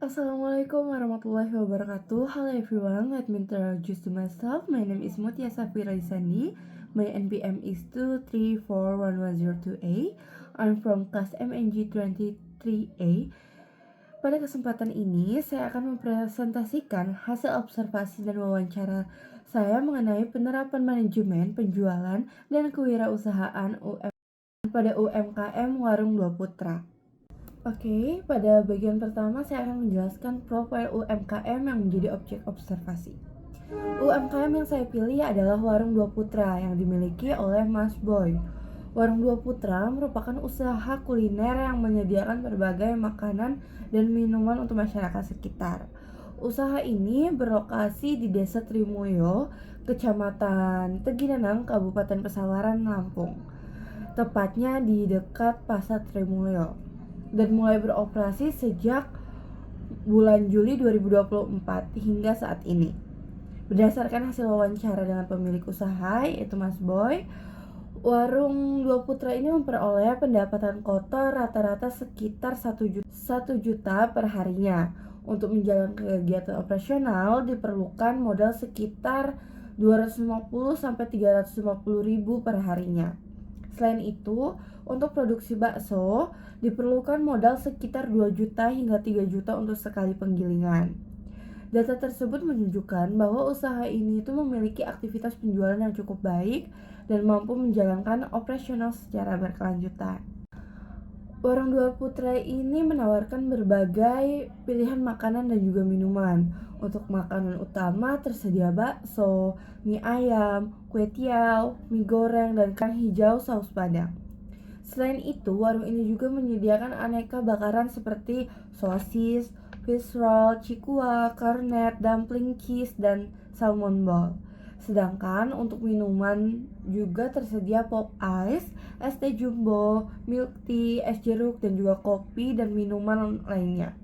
Assalamualaikum warahmatullahi wabarakatuh. Hello everyone, let me introduce to myself. My name is Mutia Safira Isandi. My NPM is 2341102A. I'm from class MNG 23A. Pada kesempatan ini, saya akan mempresentasikan hasil observasi dan wawancara saya mengenai penerapan manajemen penjualan dan kewirausahaan pada UMKM Warung Dua Putra. Oke, pada bagian pertama saya akan menjelaskan profil UMKM yang menjadi objek observasi. UMKM yang saya pilih adalah Warung Dua Putra yang dimiliki oleh Mas Boy. Warung Dua Putra merupakan usaha kuliner yang menyediakan berbagai makanan dan minuman untuk masyarakat sekitar. Usaha ini berlokasi di Desa Trimulyo, Kecamatan Teginenang, Kabupaten Pesawaran, Lampung. Tepatnya di dekat Pasar Trimulyo, dan mulai beroperasi sejak bulan Juli 2024 hingga saat ini. Berdasarkan hasil wawancara dengan pemilik usaha yaitu Mas Boy, Warung Dua Putra ini memperoleh pendapatan kotor rata-rata sekitar 1 juta per harinya. Untuk menjalankan kegiatan operasional diperlukan modal sekitar 250 sampai 350 ribu per harinya. Selain itu, untuk produksi bakso diperlukan modal sekitar 2 juta hingga 3 juta untuk sekali penggilingan. Data tersebut menunjukkan bahwa usaha ini itu memiliki aktivitas penjualan yang cukup baik dan mampu menjalankan operasional secara berkelanjutan. Warung Dua Putra ini menawarkan berbagai pilihan makanan dan juga minuman. Untuk makanan utama tersedia bakso, mie ayam, kue tiaw, mie goreng, dan kang hijau saus padang. Selain itu, warung ini juga menyediakan aneka bakaran seperti sosis, fish roll, cikua, kornet, dumpling cheese, dan salmon ball. Sedangkan untuk minuman juga tersedia pop ice, es teh jumbo, milk tea, es jeruk, dan juga kopi dan minuman lainnya.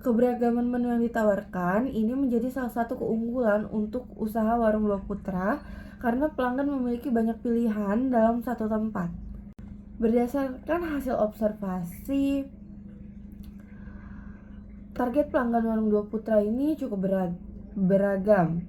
Keberagaman menu yang ditawarkan ini menjadi salah satu keunggulan untuk usaha Warung Dua Putra karena pelanggan memiliki banyak pilihan dalam satu tempat. Berdasarkan hasil observasi, target pelanggan Warung Dua Putra ini cukup beragam.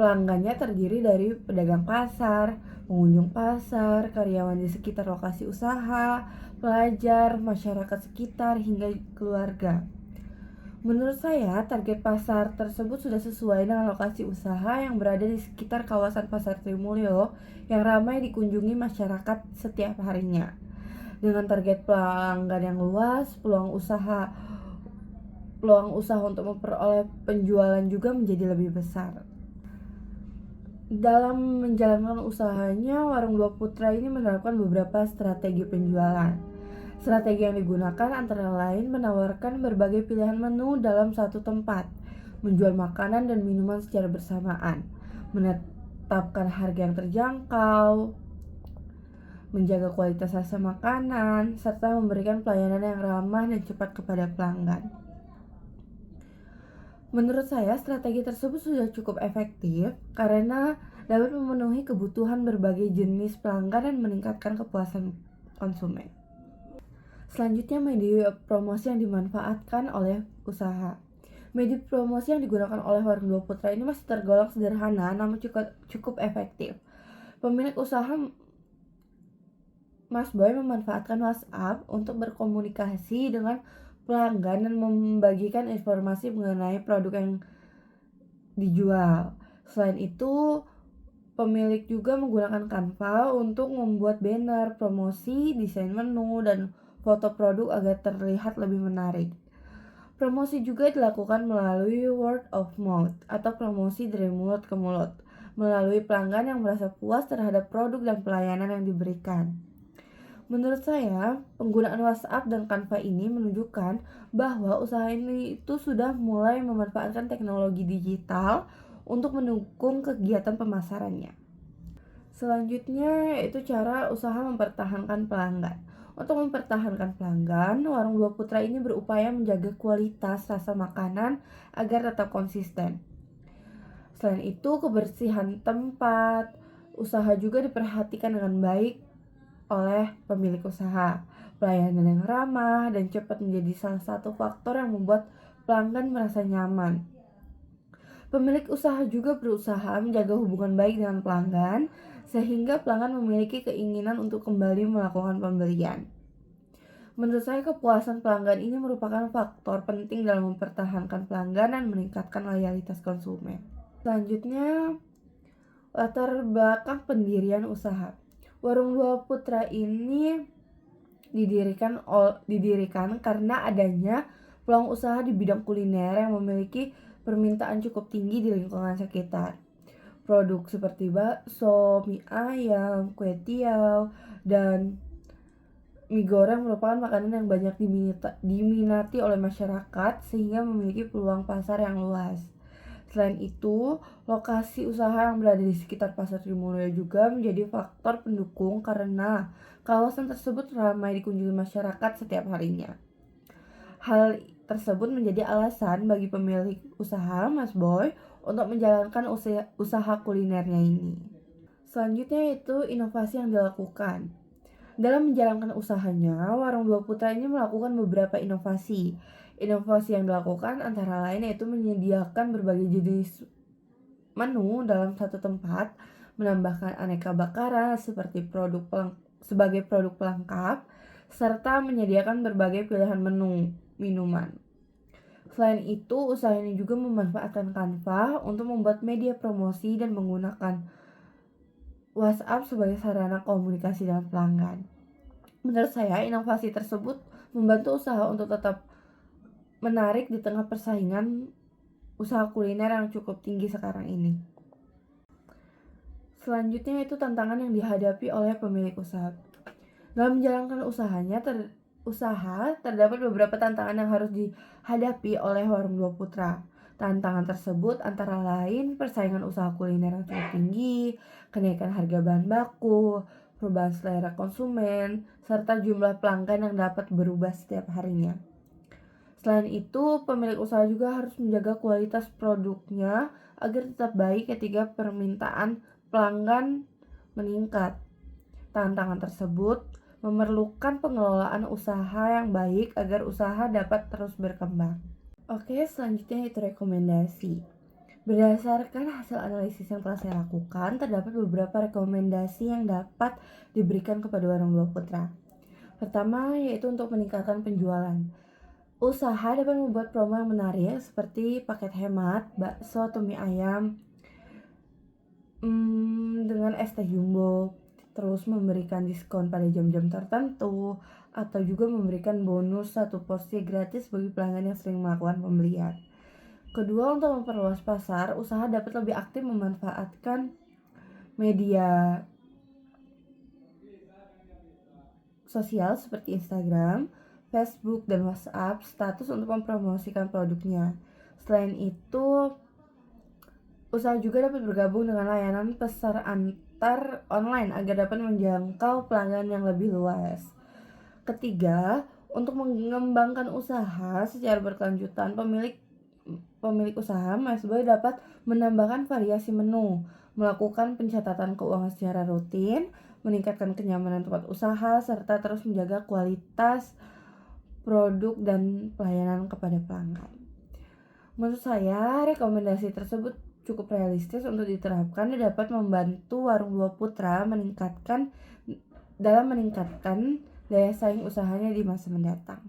Pelanggannya terdiri dari pedagang pasar, pengunjung pasar, karyawan di sekitar lokasi usaha, pelajar, masyarakat sekitar, hingga keluarga. Menurut saya, target pasar tersebut sudah sesuai dengan lokasi usaha yang berada di sekitar kawasan Pasar Trimulyo yang ramai dikunjungi masyarakat setiap harinya. Dengan target pelanggan yang luas, peluang usaha untuk memperoleh penjualan juga menjadi lebih besar. Dalam menjalankan usahanya, Warung Dua Putra ini menerapkan beberapa strategi penjualan. Strategi yang digunakan antara lain menawarkan berbagai pilihan menu dalam satu tempat, menjual makanan dan minuman secara bersamaan, menetapkan harga yang terjangkau, menjaga kualitas rasa makanan, serta memberikan pelayanan yang ramah dan cepat kepada pelanggan. Menurut saya, strategi tersebut sudah cukup efektif karena dapat memenuhi kebutuhan berbagai jenis pelanggan dan meningkatkan kepuasan konsumen. Selanjutnya, media promosi yang dimanfaatkan oleh usaha. Media promosi yang digunakan oleh Warung Dua Putra ini masih tergolong sederhana namun cukup efektif. Pemilik usaha Mas Boy memanfaatkan WhatsApp untuk berkomunikasi dengan pelanggan dan membagikan informasi mengenai produk yang dijual. Selain itu, pemilik juga menggunakan Canva untuk membuat banner, promosi, desain menu, dan foto produk agar terlihat lebih menarik. Promosi juga dilakukan melalui word of mouth atau promosi dari mulut ke mulut, melalui pelanggan yang merasa puas terhadap produk dan pelayanan yang diberikan. Menurut saya, penggunaan WhatsApp dan Canva ini menunjukkan bahwa usaha ini itu sudah mulai memanfaatkan teknologi digital untuk mendukung kegiatan pemasarannya. Selanjutnya yaitu cara usaha mempertahankan pelanggan. Untuk mempertahankan pelanggan, Warung Dua Putra ini berupaya menjaga kualitas rasa makanan agar tetap konsisten. Selain itu, kebersihan tempat usaha juga diperhatikan dengan baik oleh pemilik usaha. Pelayanan yang ramah dan cepat menjadi salah satu faktor yang membuat pelanggan merasa nyaman. Pemilik usaha juga berusaha menjaga hubungan baik dengan pelanggan, sehingga pelanggan memiliki keinginan untuk kembali melakukan pembelian. Menurut saya kepuasan pelanggan ini merupakan faktor penting dalam mempertahankan pelanggan dan meningkatkan loyalitas konsumen. Selanjutnya, latar belakang pendirian usaha. Warung Dua Putra ini didirikan karena adanya peluang usaha di bidang kuliner yang memiliki permintaan cukup tinggi di lingkungan sekitar. Produk seperti bakso, mie ayam, kue tiaw, dan mie goreng merupakan makanan yang banyak diminati oleh masyarakat sehingga memiliki peluang pasar yang luas. Selain itu, lokasi usaha yang berada di sekitar Pasar Trimulyo juga menjadi faktor pendukung karena kawasan tersebut ramai dikunjungi masyarakat setiap harinya. Hal tersebut menjadi alasan bagi pemilik usaha, Mas Boy, untuk menjalankan usaha kulinernya ini. Selanjutnya yaitu inovasi yang dilakukan. Dalam menjalankan usahanya, Warung Dua Putra ini melakukan beberapa inovasi. Inovasi yang dilakukan antara lain yaitu menyediakan berbagai jenis menu dalam satu tempat, menambahkan aneka bakaran sebagai produk pelengkap, serta menyediakan berbagai pilihan menu minuman. Selain itu, usaha ini juga memanfaatkan Canva untuk membuat media promosi dan menggunakan WhatsApp sebagai sarana komunikasi dengan pelanggan. Menurut saya, inovasi tersebut membantu usaha untuk tetap menarik di tengah persaingan usaha kuliner yang cukup tinggi sekarang ini. Selanjutnya itu tantangan yang dihadapi oleh pemilik usaha. Dalam menjalankan usaha terdapat beberapa tantangan yang harus dihadapi oleh Warung Dua Putra. Tantangan tersebut antara lain persaingan usaha kuliner yang cukup tinggi, kenaikan harga bahan baku, perubahan selera konsumen, serta jumlah pelanggan yang dapat berubah setiap harinya. Selain itu, pemilik usaha juga harus menjaga kualitas produknya agar tetap baik ketika permintaan pelanggan meningkat. Tantangan tersebut memerlukan pengelolaan usaha yang baik agar usaha dapat terus berkembang. Oke, selanjutnya itu rekomendasi. Berdasarkan hasil analisis yang telah saya lakukan, terdapat beberapa rekomendasi yang dapat diberikan kepada Warung Dua Putra. Pertama, yaitu untuk meningkatkan penjualan. Usaha dapat membuat promo yang menarik seperti paket hemat, bakso atau mie ayam dengan es teh jumbo, terus memberikan diskon pada jam-jam tertentu, atau juga memberikan bonus 1 porsi gratis bagi pelanggan yang sering melakukan pembelian. Kedua, untuk memperluas pasar, usaha dapat lebih aktif memanfaatkan media sosial seperti Instagram, Facebook, dan WhatsApp status untuk mempromosikan produknya. Selain itu, usaha juga dapat bergabung dengan layanan pesan antar online agar dapat menjangkau pelanggan yang lebih luas. Ketiga, untuk mengembangkan usaha secara berkelanjutan, pemilik usaha Mas Boy dapat menambahkan variasi menu, melakukan pencatatan keuangan secara rutin, meningkatkan kenyamanan tempat usaha, serta terus menjaga kualitas produk dan pelayanan kepada pelanggan. Menurut saya, rekomendasi tersebut cukup realistis untuk diterapkan dan dapat membantu Warung Dua Putra meningkatkan daya saing usahanya di masa mendatang.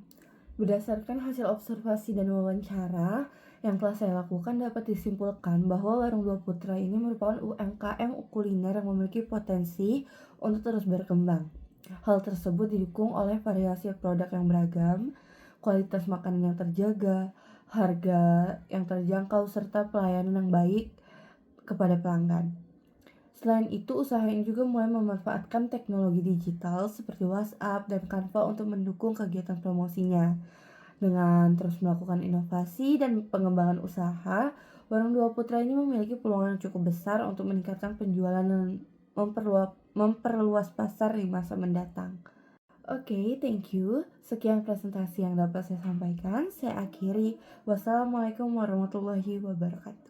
Berdasarkan hasil observasi dan wawancara yang telah saya lakukan, dapat disimpulkan bahwa Warung Dua Putra ini merupakan UMKM kuliner yang memiliki potensi untuk terus berkembang. Hal tersebut didukung oleh variasi produk yang beragam, kualitas makanan yang terjaga, harga yang terjangkau, serta pelayanan yang baik kepada pelanggan. Selain itu, usaha ini juga mulai memanfaatkan teknologi digital seperti WhatsApp dan Canva untuk mendukung kegiatan promosinya. Dengan terus melakukan inovasi dan pengembangan usaha, Warung Dua Putra ini memiliki peluang yang cukup besar untuk meningkatkan penjualan dan memperluas pasar di masa mendatang. Oke, thank you. Sekian presentasi yang dapat saya sampaikan. Saya akhiri. Wassalamualaikum warahmatullahi wabarakatuh.